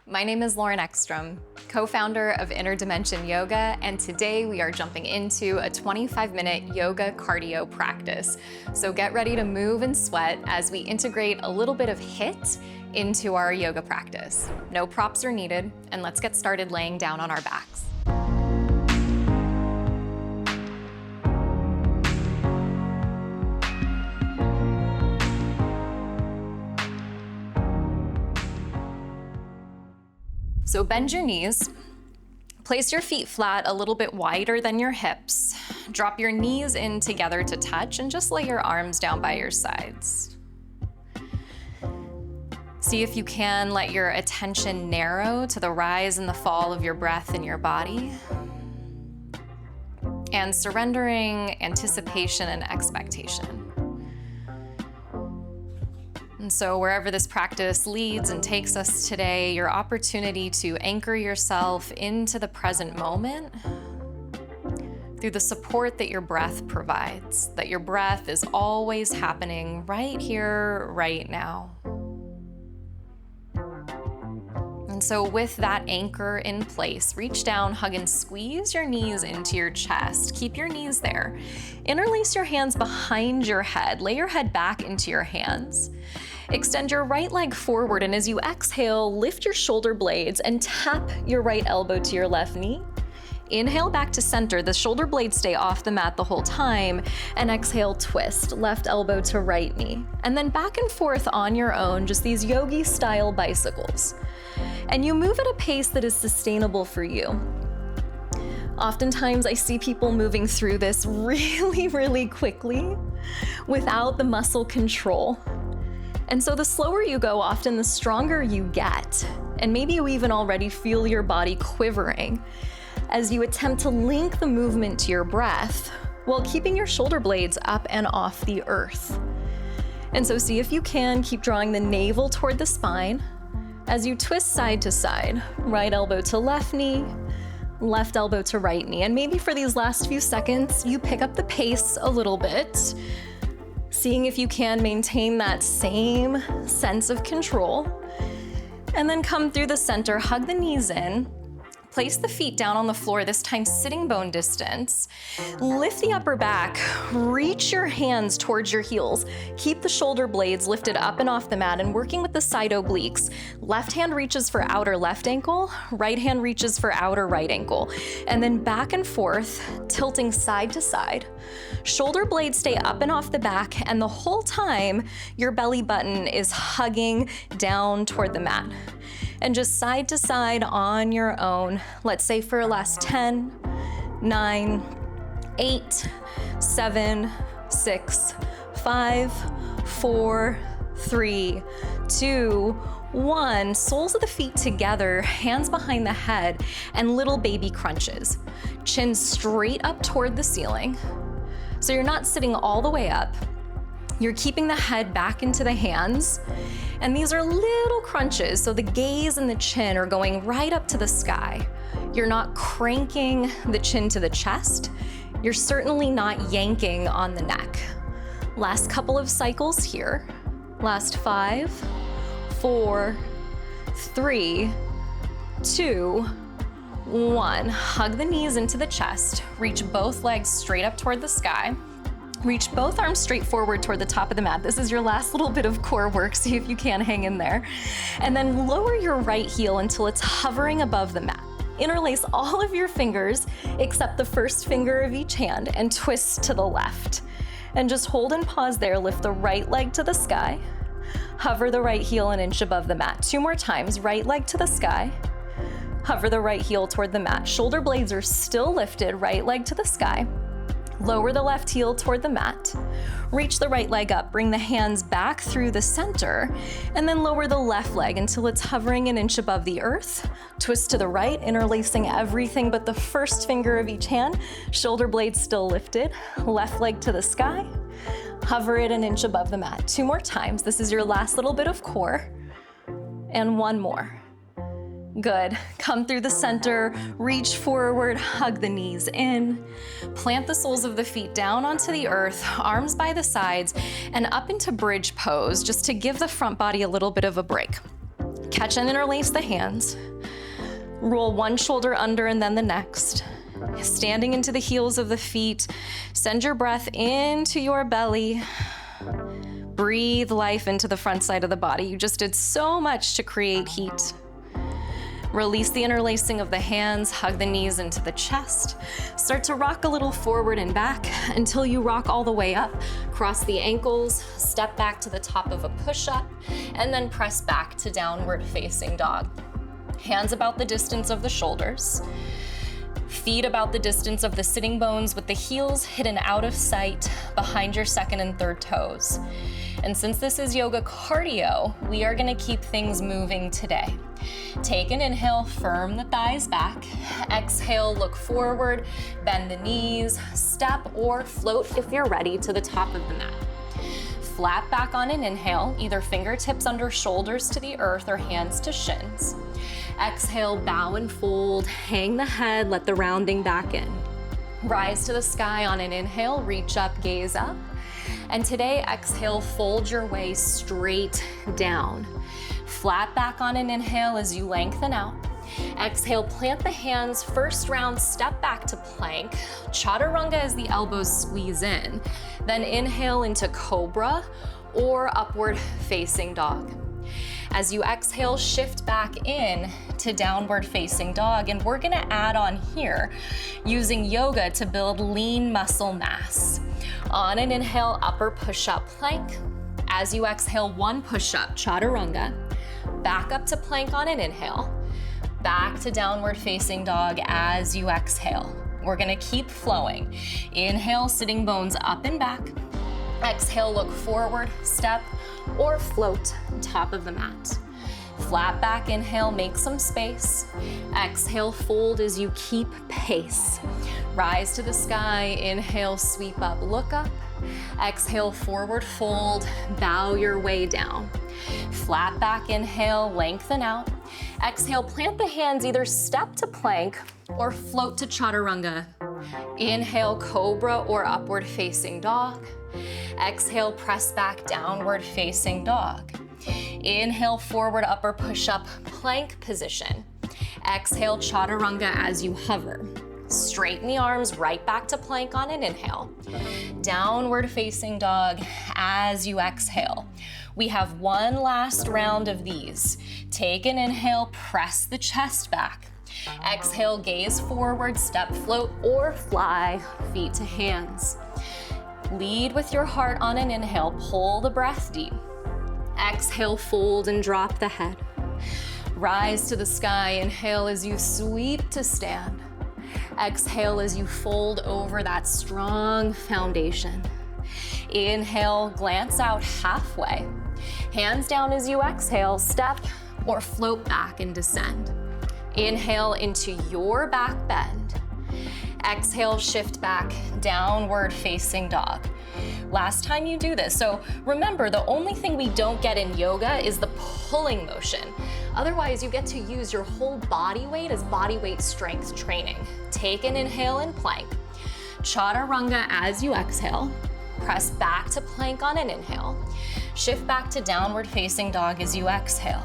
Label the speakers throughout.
Speaker 1: My name is Lauren Eckstrom, co-founder of Inner Dimension Yoga, and today we are jumping into a 25-minute yoga cardio practice. So get ready to move and sweat as we integrate a little bit of HIIT into our yoga practice. No props are needed, and let's get started laying down on our backs. So bend your knees, place your feet flat a little bit wider than your hips, drop your knees in together to touch, and just lay your arms down by your sides. See if you can let your attention narrow to the rise and the fall of your breath in your body, and surrendering anticipation and expectation. And so wherever this practice leads and takes us today, your opportunity to anchor yourself into the present moment through the support that your breath provides, that your breath is always happening right here, right now. And so with that anchor in place, reach down, hug and squeeze your knees into your chest. Keep your knees there. Interlace your hands behind your head. Lay your head back into your hands. Extend your right leg forward, and as you exhale, lift your shoulder blades and tap your right elbow to your left knee. Inhale back to center. The shoulder blades stay off the mat the whole time. And exhale, twist, left elbow to right knee. And then back and forth on your own, just these yogi-style bicycles. And you move at a pace that is sustainable for you. Oftentimes I see people moving through this really quickly without the muscle control. And so the slower you go, often the stronger you get. And maybe you even already feel your body quivering as you attempt to link the movement to your breath while keeping your shoulder blades up and off the earth. And so see if you can keep drawing the navel toward the spine as you twist side to side, right elbow to left knee, left elbow to right knee. And maybe for these last few seconds, you pick up the pace a little bit, seeing if you can maintain that same sense of control. And then come through the center, hug the knees in, place the feet down on the floor, this time sitting bone distance. Lift the upper back, reach your hands towards your heels. Keep the shoulder blades lifted up and off the mat and working with the side obliques. Left hand reaches for outer left ankle, right hand reaches for outer right ankle. And then back and forth, tilting side to side. Shoulder blades stay up and off the back, and the whole time, your belly button is hugging down toward the mat. And just side to side on your own, let's say for the last 10, 9, 8, 7, 6, 5, 4, 3, 2, 1. Soles of the feet together, hands behind the head, and little baby crunches. Chin straight up toward the ceiling. So you're not sitting all the way up. You're keeping the head back into the hands. And these are little crunches, so the gaze and the chin are going right up to the sky. You're not cranking the chin to the chest. You're certainly not yanking on the neck. Last couple of cycles here. Last 5, 4, 3, 2, 1. Hug the knees into the chest. Reach both legs straight up toward the sky. Reach both arms straight forward toward the top of the mat. This is your last little bit of core work. See if you can hang in there. And then lower your right heel until it's hovering above the mat. Interlace all of your fingers except the first finger of each hand and twist to the left. And just hold and pause there. Lift the right leg to the sky. Hover the right heel an inch above the mat. 2 more times. Right leg to the sky. Hover the right heel toward the mat. Shoulder blades are still lifted. Right leg to the sky. Lower the left heel toward the mat. Reach the right leg up, bring the hands back through the center, and then lower the left leg until it's hovering an inch above the earth. Twist to the right, interlacing everything but the first finger of each hand. Shoulder blades still lifted. Left leg to the sky. Hover it an inch above the mat. 2 more times. This is your last little bit of core. And 1 more. Good. Come through the center, reach forward, hug the knees in. Plant the soles of the feet down onto the earth, arms by the sides, and up into bridge pose, just to give the front body a little bit of a break. Catch and interlace the hands. Roll one shoulder under and then the next. Standing into the heels of the feet, send your breath into your belly. Breathe life into the front side of the body. You just did so much to create heat. Release the interlacing of the hands, hug the knees into the chest. Start to rock a little forward and back until you rock all the way up. Cross the ankles, step back to the top of a push-up, and then press back to downward facing dog. Hands about the distance of the shoulders. Feet about the distance of the sitting bones with the heels hidden out of sight behind your second and third toes. And since this is yoga cardio, we are gonna keep things moving today. Take an inhale, firm the thighs back. Exhale, look forward, bend the knees, step or float if you're ready to the top of the mat. Flat back on an inhale, either fingertips under shoulders to the earth or hands to shins. Exhale, bow and fold, hang the head, let the rounding back in. Rise to the sky on an inhale, reach up, gaze up. And today, exhale, fold your way straight down. Flat back on an inhale as you lengthen out. Exhale, plant the hands, first round, step back to plank. Chaturanga as the elbows squeeze in. Then inhale into cobra or upward facing dog. As you exhale, shift back in to downward facing dog, and we're gonna add on here using yoga to build lean muscle mass. On an inhale, upper push-up plank. As you exhale, one push-up, chaturanga. Back up to plank on an inhale. Back to downward facing dog as you exhale. We're gonna keep flowing. Inhale, sitting bones up and back. Exhale, look forward, step, or float top of the mat. Flat back, inhale, make some space. Exhale, fold as you keep pace. Rise to the sky, inhale, sweep up, look up. Exhale, forward fold, bow your way down. Flat back, inhale, lengthen out. Exhale, plant the hands, either step to plank or float to chaturanga. Inhale, cobra or upward facing dog. Exhale, press back, downward facing dog. Inhale, forward upper push-up plank position. Exhale, chaturanga as you hover. Straighten the arms right back to plank on an inhale. Downward facing dog as you exhale. We have one last round of these. Take an inhale, press the chest back. Exhale, gaze forward, step, float, or fly, feet to hands. Lead with your heart on an inhale, pull the breath deep. Exhale, fold and drop the head. Rise to the sky, inhale as you sweep to stand. Exhale as you fold over that strong foundation. Inhale, glance out halfway. Hands down as you exhale, step or float back and descend. Inhale into your back bend. Exhale, shift back, downward facing dog. Last time you do this, so remember, the only thing we don't get in yoga is the pulling motion. Otherwise, you get to use your whole body weight as body weight strength training. Take an inhale and plank. Chaturanga as you exhale. Press back to plank on an inhale. Shift back to downward facing dog as you exhale.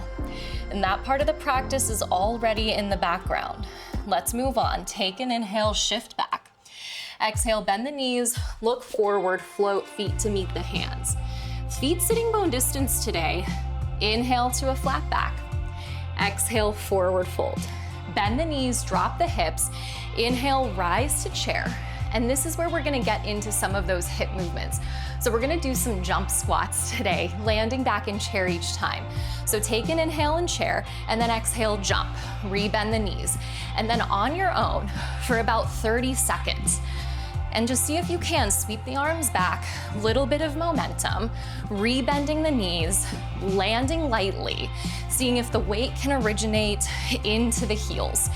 Speaker 1: And that part of the practice is already in the background. Let's move on. Take an inhale, shift back. Exhale, bend the knees, look forward, float feet to meet the hands. Feet sitting bone distance today. Inhale to a flat back. Exhale, forward fold. Bend the knees, drop the hips. Inhale, rise to chair. And this is where we're gonna get into some of those hip movements. So we're gonna do some jump squats today, landing back in chair each time. So take an inhale in chair, and then exhale, jump. Rebend the knees. And then on your own for about 30 seconds. And just see if you can sweep the arms back, little bit of momentum, rebending the knees, landing lightly, seeing if the weight can originate into the heels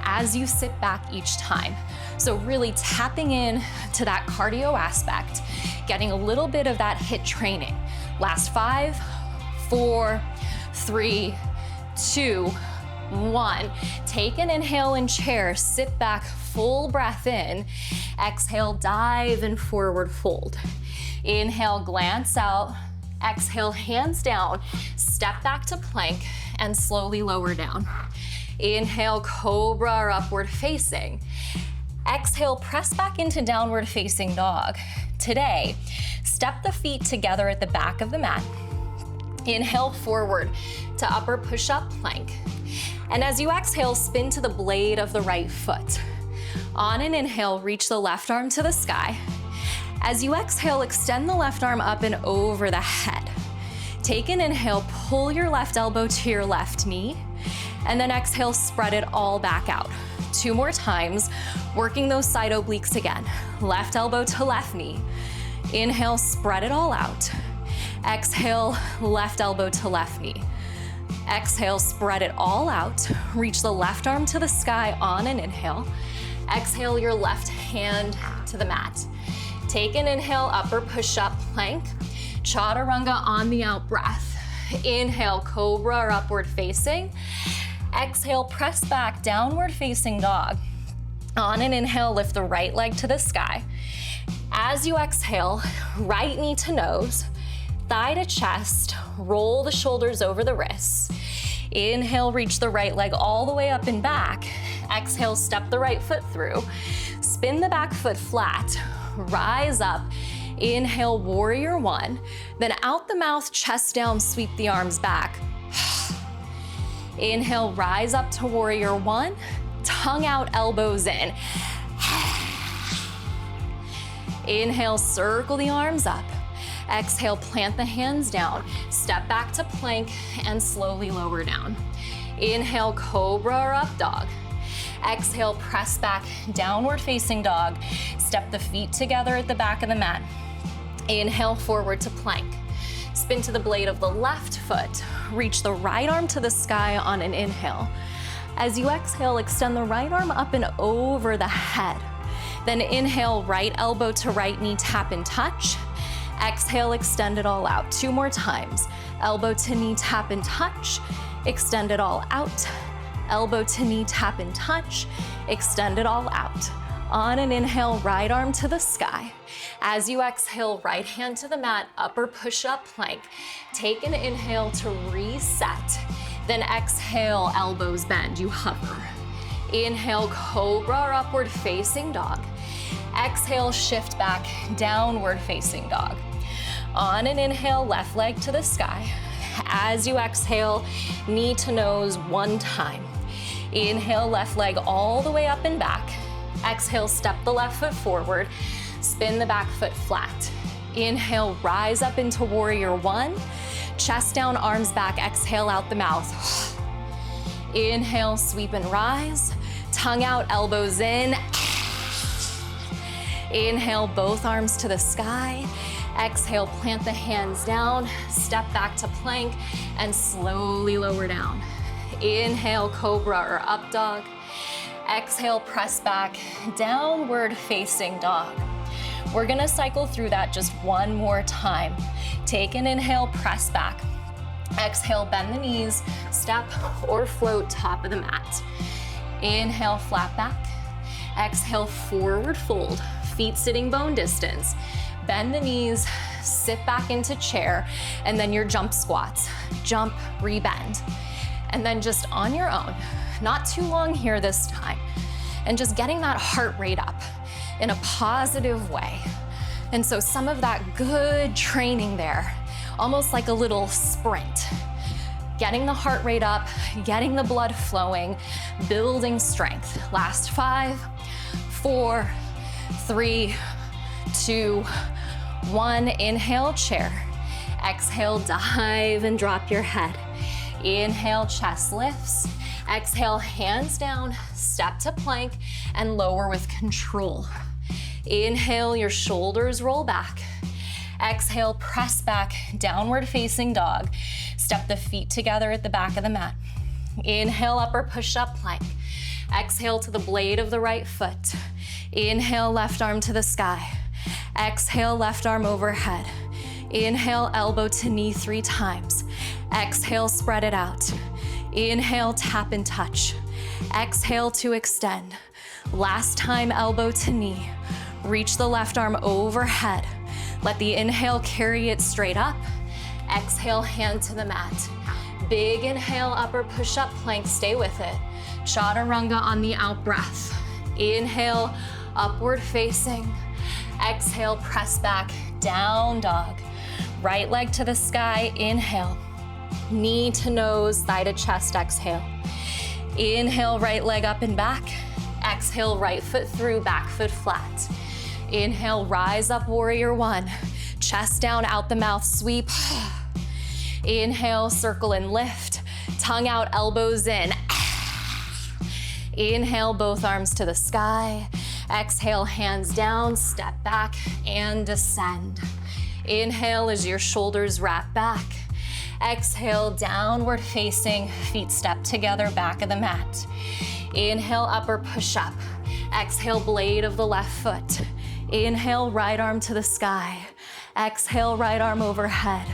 Speaker 1: as you sit back each time. So really tapping in to that cardio aspect, getting a little bit of that HIIT training. Last 5, 4, 3, 2, 1. Take an inhale in chair, sit back, full breath in. Exhale, dive and forward fold. Inhale, glance out. Exhale, hands down, step back to plank and slowly lower down. Inhale, cobra or upward facing. Exhale, press back into downward facing dog. Today, step the feet together at the back of the mat. Inhale forward to upper push-up plank. And as you exhale, spin to the blade of the right foot. On an inhale, reach the left arm to the sky. As you exhale, extend the left arm up and over the head. Take an inhale, pull your left elbow to your left knee, and then exhale, spread it all back out. 2 more times, working those side obliques again. Left elbow to left knee. Inhale, spread it all out. Exhale, left elbow to left knee. Exhale, spread it all out. Reach the left arm to the sky on an inhale. Exhale your left hand to the mat. Take an inhale, upper push-up plank. Chaturanga on the out breath. Inhale, cobra or upward facing. Exhale, press back, downward facing dog. On an inhale, lift the right leg to the sky. As you exhale, right knee to nose, thigh to chest, roll the shoulders over the wrists. Inhale, reach the right leg all the way up and back. Exhale, step the right foot through. Spin the back foot flat, rise up. Inhale, warrior one. Then out the mouth, chest down, sweep the arms back. Inhale, rise up to warrior one. Tongue out, elbows in. Inhale, circle the arms up. Exhale, plant the hands down. Step back to plank and slowly lower down. Inhale, cobra or up dog. Exhale, press back, downward facing dog. Step the feet together at the back of the mat. Inhale, forward to plank. Spin to the blade of the left foot. Reach the right arm to the sky on an inhale. As you exhale, extend the right arm up and over the head. Then inhale, right elbow to right knee, tap and touch. Exhale, extend it all out. 2 more times. Elbow to knee, tap and touch. Extend it all out. Elbow to knee, tap and touch. Extend it all out. On an inhale, right arm to the sky. As you exhale, right hand to the mat, upper push-up plank. Take an inhale to reset. Then exhale, elbows bend, you hover. Inhale, cobra or upward facing dog. Exhale, shift back, downward facing dog. On an inhale, left leg to the sky. As you exhale, knee to nose 1 time. Inhale, left leg all the way up and back. Exhale, step the left foot forward. Spin the back foot flat. Inhale, rise up into warrior one. Chest down, arms back, exhale out the mouth. Inhale, sweep and rise. Tongue out, elbows in. Inhale, both arms to the sky. Exhale, plant the hands down, step back to plank, and slowly lower down. Inhale, cobra or up dog. Exhale, press back, downward facing dog. We're gonna cycle through that just 1 more time. Take an inhale, press back. Exhale, bend the knees, step or float top of the mat. Inhale, flat back. Exhale, forward fold, feet sitting bone distance. Bend the knees, sit back into chair, and then your jump squats. Jump, rebend. And then just on your own, not too long here this time, and just getting that heart rate up in a positive way. And so some of that good training there, almost like a little sprint. Getting the heart rate up, getting the blood flowing, building strength. Last 5, 4, 3, 2, 1. Inhale, chair. Exhale, dive and drop your head. Inhale, chest lifts. Exhale, hands down, step to plank, and lower with control. Inhale, your shoulders roll back. Exhale, press back, downward facing dog. Step the feet together at the back of the mat. Inhale, upper push-up plank. Exhale to the blade of the right foot. Inhale, left arm to the sky. Exhale, left arm overhead. Inhale, elbow to knee 3 times. Exhale, spread it out. Inhale, tap and touch. Exhale to extend. Last time, elbow to knee. Reach the left arm overhead. Let the inhale carry it straight up. Exhale, hand to the mat. Big inhale, upper push-up plank, stay with it. Chaturanga on the out breath. Inhale, upward facing. Exhale, press back, down dog. Right leg to the sky, inhale. Knee to nose, thigh to chest, exhale. Inhale, right leg up and back. Exhale, right foot through, back foot flat. Inhale, rise up, warrior one. Chest down, out the mouth, sweep. Inhale, circle and lift. Tongue out, elbows in. Inhale, both arms to the sky. Exhale, hands down, step back and descend. Inhale as your shoulders wrap back. Exhale, downward facing, feet step together, back of the mat. Inhale, upper push up. Exhale, blade of the left foot. Inhale, right arm to the sky. Exhale, right arm overhead.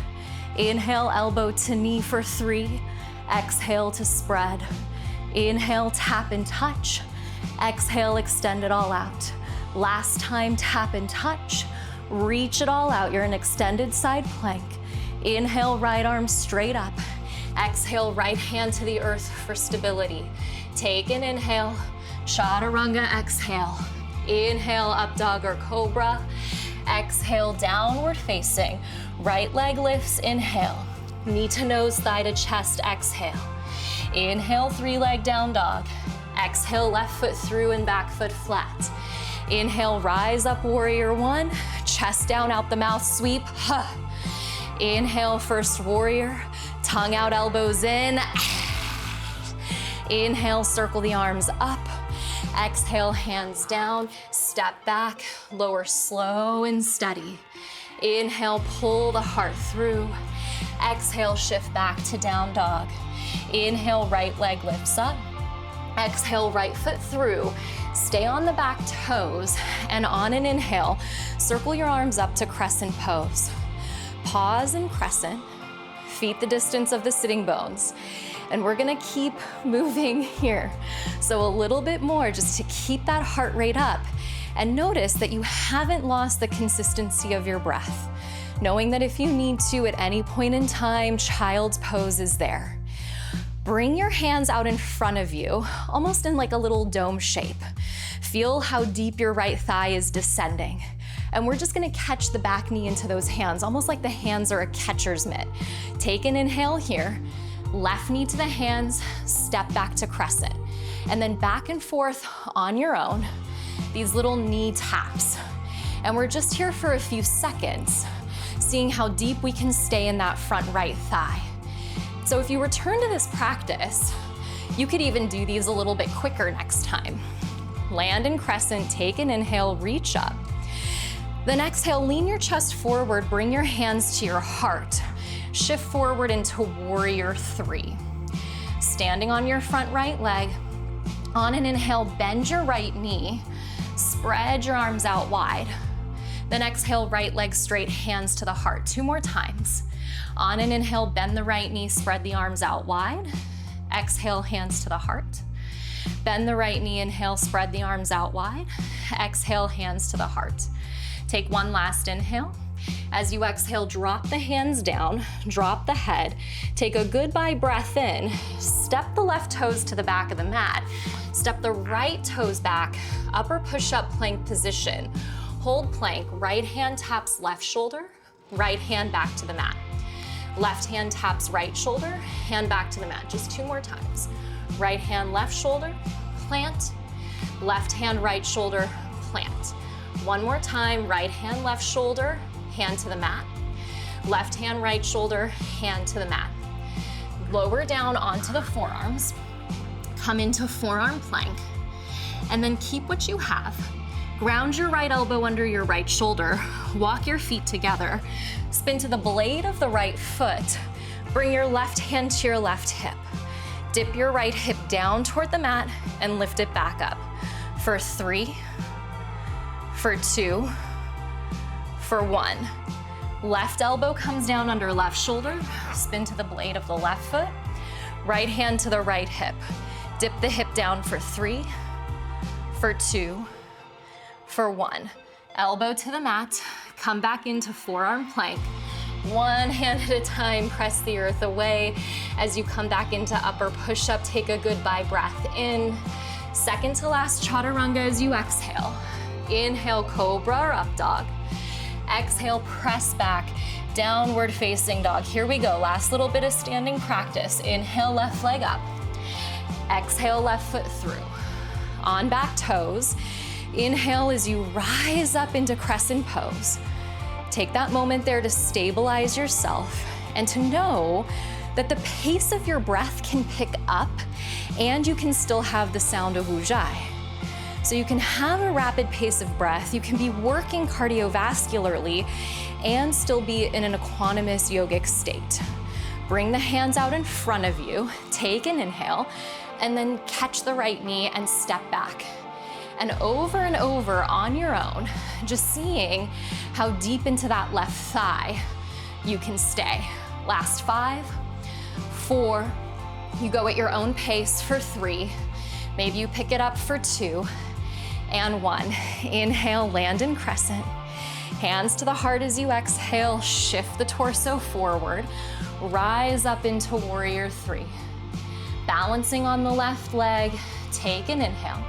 Speaker 1: Inhale, elbow to knee for 3. Exhale to spread. Inhale, tap and touch. Exhale, extend it all out. Last time, tap and touch. Reach it all out. You're in extended side plank. Inhale, right arm straight up. Exhale, right hand to the earth for stability. Take an inhale, chaturanga, exhale. Inhale, up dog or cobra. Exhale, downward facing. Right leg lifts, inhale. Knee to nose, thigh to chest, exhale. Inhale, 3-leg down dog. Exhale, left foot through and back foot flat. Inhale, rise up, warrior one. Chest down, out the mouth, sweep. Inhale, first warrior. Tongue out, elbows in. Inhale, circle the arms up. Exhale, hands down, step back, lower slow and steady. Inhale, pull the heart through. Exhale, shift back to down dog. Inhale, right leg lifts up. Exhale, right foot through. Stay on the back toes, and on an inhale, circle your arms up to crescent pose. Pause in crescent, feet the distance of the sitting bones. And we're gonna keep moving here. So a little bit more just to keep that heart rate up. And notice that you haven't lost the consistency of your breath. Knowing that if you need to at any point in time, child's pose is there. Bring your hands out in front of you, almost in like a little dome shape. Feel how deep your right thigh is descending. And we're just gonna catch the back knee into those hands, almost like the hands are a catcher's mitt. Take an inhale here. Left knee to the hands, step back to crescent. And then back and forth on your own, these little knee taps. And we're just here for a few seconds, seeing how deep we can stay in that front right thigh. So if you return to this practice, you could even do these a little bit quicker next time. Land in crescent, take an inhale, reach up. Then exhale, lean your chest forward, bring your hands to your heart. Shift forward into warrior 3. Standing on your front right leg. On an inhale, bend your right knee. Spread your arms out wide. Then exhale, right leg straight, hands to the heart. 2 more times. On an inhale, bend the right knee, spread the arms out wide. Exhale, hands to the heart. Bend the right knee, inhale, spread the arms out wide. Exhale, hands to the heart. Take one last inhale. As you exhale, drop the hands down, drop the head, take a goodbye breath in, step the left toes to the back of the mat, step the right toes back, upper push-up plank position. Hold plank, right hand taps left shoulder, right hand back to the mat. Left hand taps right shoulder, hand back to the mat. Just 2 more times. Right hand, left shoulder, plant. Left hand, right shoulder, plant. 1 more time, right hand, left shoulder, hand to the mat. Left hand, right shoulder, hand to the mat. Lower down onto the forearms. Come into forearm plank. And then keep what you have. Ground your right elbow under your right shoulder. Walk your feet together. Spin to the blade of the right foot. Bring your left hand to your left hip. Dip your right hip down toward the mat and lift it back up. For 3, for 2, for 1. Left elbow comes down under left shoulder. Spin to the blade of the left foot. Right hand to the right hip. Dip the hip down for 3, for 2, for 1. Elbow to the mat. Come back into forearm plank. One hand at a time, press the earth away. As you come back into upper push-up, take a goodbye breath in. Second to last chaturanga as you exhale. Inhale, cobra or up dog. Exhale, press back, downward facing dog. Here we go, last little bit of standing practice. Inhale, left leg up. Exhale, left foot through. On back toes. Inhale as you rise up into crescent pose. Take that moment there to stabilize yourself and to know that the pace of your breath can pick up and you can still have the sound of ujjayi. So you can have a rapid pace of breath, you can be working cardiovascularly and still be in an equanimous yogic state. Bring the hands out in front of you, take an inhale, and then catch the right knee and step back. And over on your own, just seeing how deep into that left thigh you can stay. Last 5, 4, you go at your own pace for 3, maybe you pick it up for 2, and 1. Inhale, land in crescent. Hands to the heart as you exhale, shift the torso forward, rise up into warrior 3. Balancing on the left leg, take an inhale.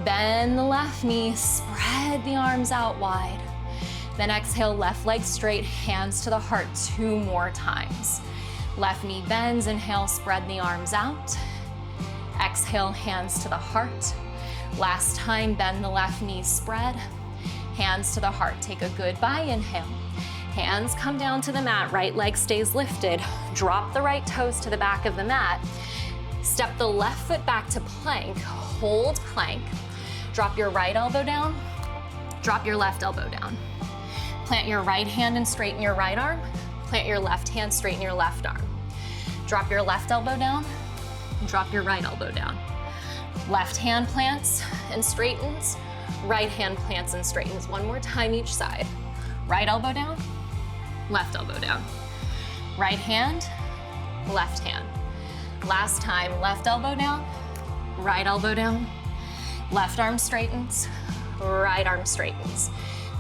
Speaker 1: Bend the left knee, spread the arms out wide. Then exhale, left leg straight, hands to the heart 2 more times. Left knee bends, inhale, spread the arms out. Exhale, hands to the heart. Last time, bend the left knee, spread. Hands to the heart, take a goodbye inhale. Hands come down to the mat, right leg stays lifted. Drop the right toes to the back of the mat. Step the left foot back to plank, hold plank. Drop your right elbow down, drop your left elbow down. Plant your right hand and straighten your right arm. Plant your left hand, straighten your left arm. Drop your left elbow down, drop your right elbow down. Left hand plants and straightens, right hand plants and straightens. One more time each side. Right elbow down, left elbow down. Right hand, left hand. Last time, left elbow down, right elbow down. Left arm straightens, right arm straightens.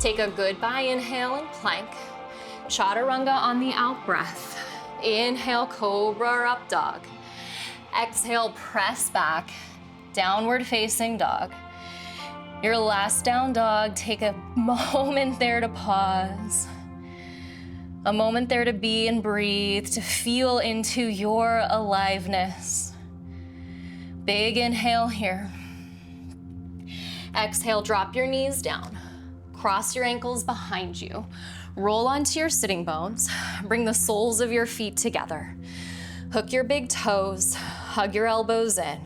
Speaker 1: Take a goodbye inhale and plank. Chaturanga on the out breath. Inhale, cobra or up dog. Exhale, press back, downward facing dog. Your last down dog, take a moment there to pause. A moment there to be and breathe, to feel into your aliveness. Big inhale here. Exhale, drop your knees down. Cross your ankles behind you. Roll onto your sitting bones. Bring the soles of your feet together. Hook your big toes, hug your elbows in.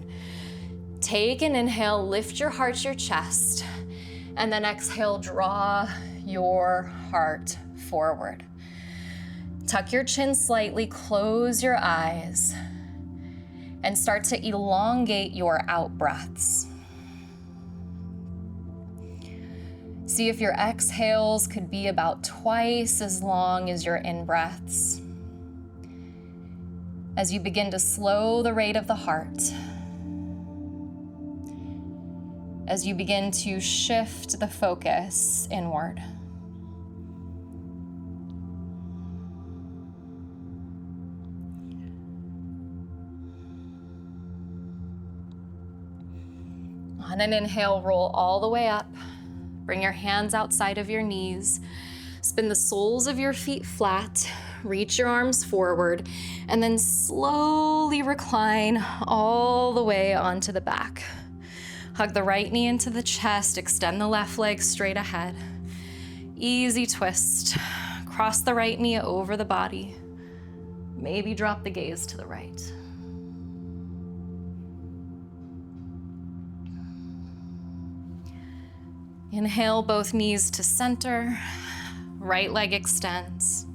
Speaker 1: Take an inhale, lift your heart, your chest, and then exhale, draw your heart forward. Tuck your chin slightly, close your eyes, and start to elongate your out breaths. See if your exhales could be about twice as long as your in-breaths. As you begin to slow the rate of the heart, as you begin to shift the focus inward. On an inhale, roll all the way up. Bring your hands outside of your knees. Spin the soles of your feet flat. Reach your arms forward, and then slowly recline all the way onto the back. Hug the right knee into the chest. Extend the left leg straight ahead. Easy twist. Cross the right knee over the body. Maybe drop the gaze to the right. Inhale, both knees to center. Right leg extends.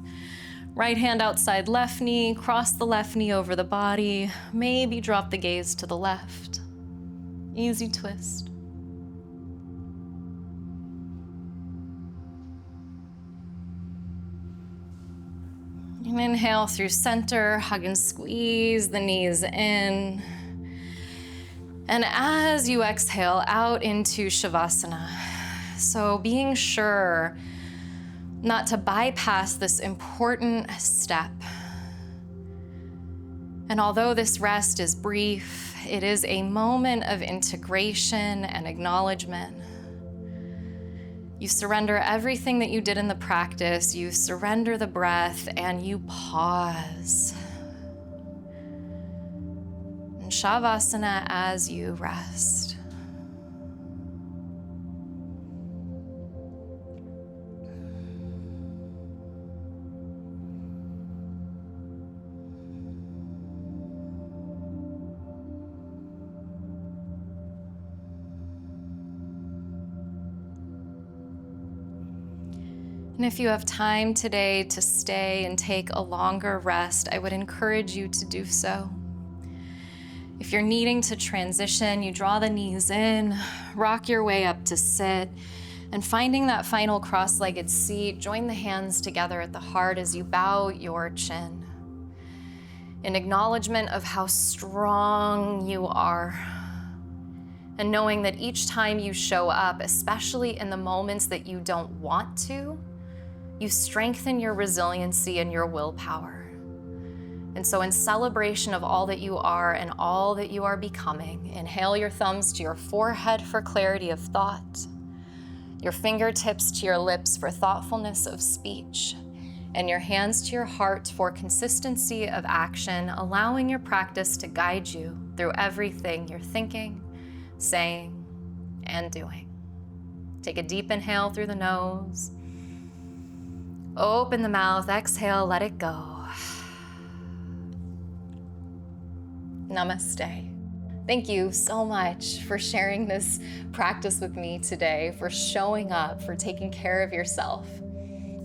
Speaker 1: Right hand outside left knee. Cross the left knee over the body. Maybe drop the gaze to the left. Easy twist. And inhale through center. Hug and squeeze the knees in. And as you exhale out into Shavasana, so being sure not to bypass this important step. And although this rest is brief, it is a moment of integration and acknowledgement. You surrender everything that you did in the practice, you surrender the breath, and you pause. And Shavasana as you rest. And if you have time today to stay and take a longer rest, I would encourage you to do so. If you're needing to transition, you draw the knees in, rock your way up to sit, and finding that final cross-legged seat, join the hands together at the heart as you bow your chin. In acknowledgement of how strong you are, and knowing that each time you show up, especially in the moments that you don't want to, you strengthen your resiliency and your willpower. And so in celebration of all that you are and all that you are becoming, inhale your thumbs to your forehead for clarity of thought, your fingertips to your lips for thoughtfulness of speech, and your hands to your heart for consistency of action, allowing your practice to guide you through everything you're thinking, saying, and doing. Take a deep inhale through the nose. Open the mouth, exhale, let it go. Namaste. Thank you so much for sharing this practice with me today, for showing up, for taking care of yourself.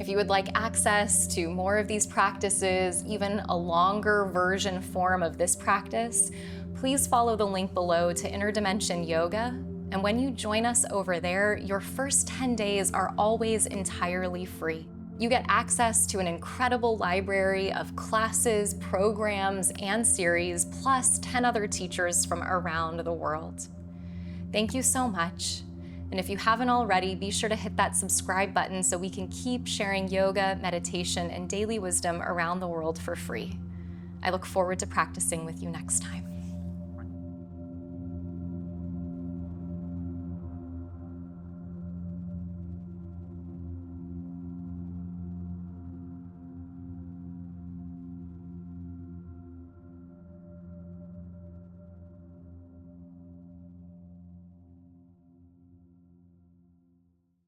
Speaker 1: If you would like access to more of these practices, even a longer version form of this practice, please follow the link below to Interdimension Yoga. And when you join us over there, your first 10 days are always entirely free. You get access to an incredible library of classes, programs, and series, plus 10 other teachers from around the world. Thank you so much. And if you haven't already, be sure to hit that subscribe button so we can keep sharing yoga, meditation, and daily wisdom around the world for free. I look forward to practicing with you next time.